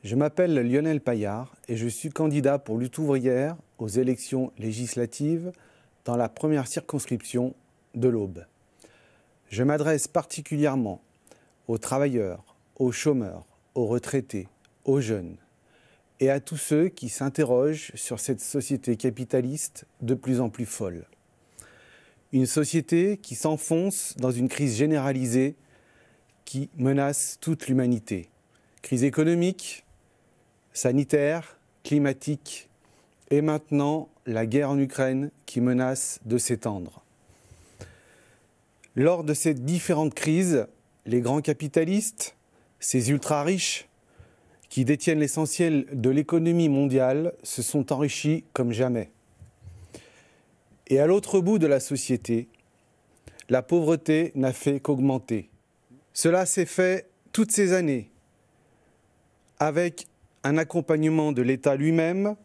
Je m'appelle Lionel Paillard et je suis candidat pour Lutte ouvrière aux élections législatives dans la première circonscription de l'Aube. Je m'adresse particulièrement aux travailleurs, aux chômeurs, aux retraités, aux jeunes et à tous ceux qui s'interrogent sur cette société capitaliste de plus en plus folle. Une société qui s'enfonce dans une crise généralisée qui menace toute l'humanité. Crise économique, sanitaire, climatique et maintenant la guerre en Ukraine qui menace de s'étendre. Lors de ces différentes crises, les grands capitalistes, ces ultra-riches qui détiennent l'essentiel de l'économie mondiale, se sont enrichis comme jamais. Et à l'autre bout de la société, la pauvreté n'a fait qu'augmenter. Cela s'est fait toutes ces années, avec un accompagnement de l'État lui-même,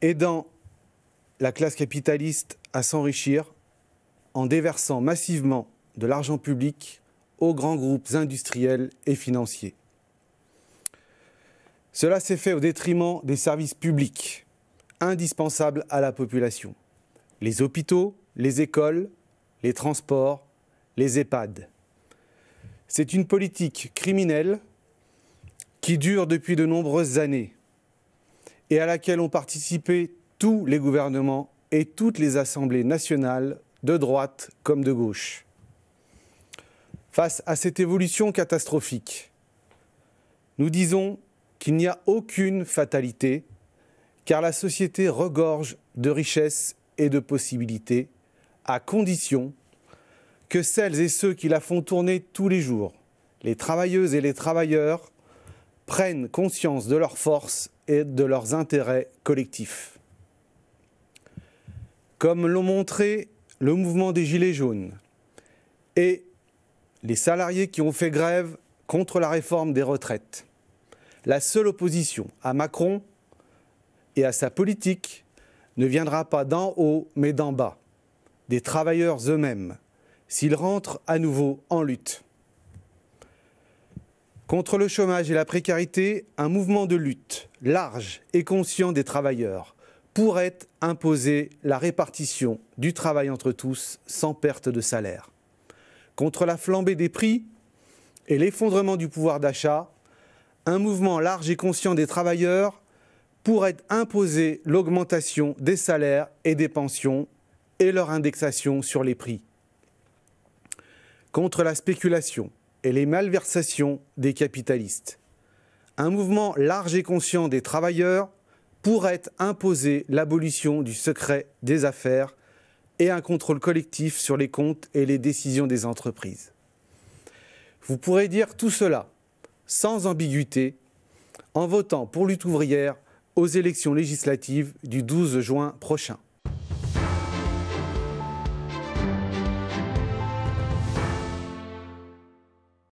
aidant la classe capitaliste à s'enrichir en déversant massivement de l'argent public aux grands groupes industriels et financiers. Cela s'est fait au détriment des services publics, indispensables à la population. Les hôpitaux, les écoles, les transports, les EHPAD. C'est une politique criminelle qui dure depuis de nombreuses années et à laquelle ont participé tous les gouvernements et toutes les assemblées nationales, de droite comme de gauche. Face à cette évolution catastrophique, nous disons qu'il n'y a aucune fatalité, car la société regorge de richesses et de possibilités, à condition que celles et ceux qui la font tourner tous les jours, les travailleuses et les travailleurs, prennent conscience de leurs forces et de leurs intérêts collectifs. Comme l'ont montré le mouvement des Gilets jaunes et les salariés qui ont fait grève contre la réforme des retraites, la seule opposition à Macron et à sa politique ne viendra pas d'en haut mais d'en bas, des travailleurs eux-mêmes, s'ils rentrent à nouveau en lutte. Contre le chômage et la précarité, un mouvement de lutte large et conscient des travailleurs pourrait imposer la répartition du travail entre tous sans perte de salaire. Contre la flambée des prix et l'effondrement du pouvoir d'achat, un mouvement large et conscient des travailleurs pourrait imposer l'augmentation des salaires et des pensions et leur indexation sur les prix. Contre la spéculation et les malversations des capitalistes, un mouvement large et conscient des travailleurs pourrait imposer l'abolition du secret des affaires et un contrôle collectif sur les comptes et les décisions des entreprises. Vous pourrez dire tout cela sans ambiguïté en votant pour Lutte ouvrière aux élections législatives du 12 juin prochain.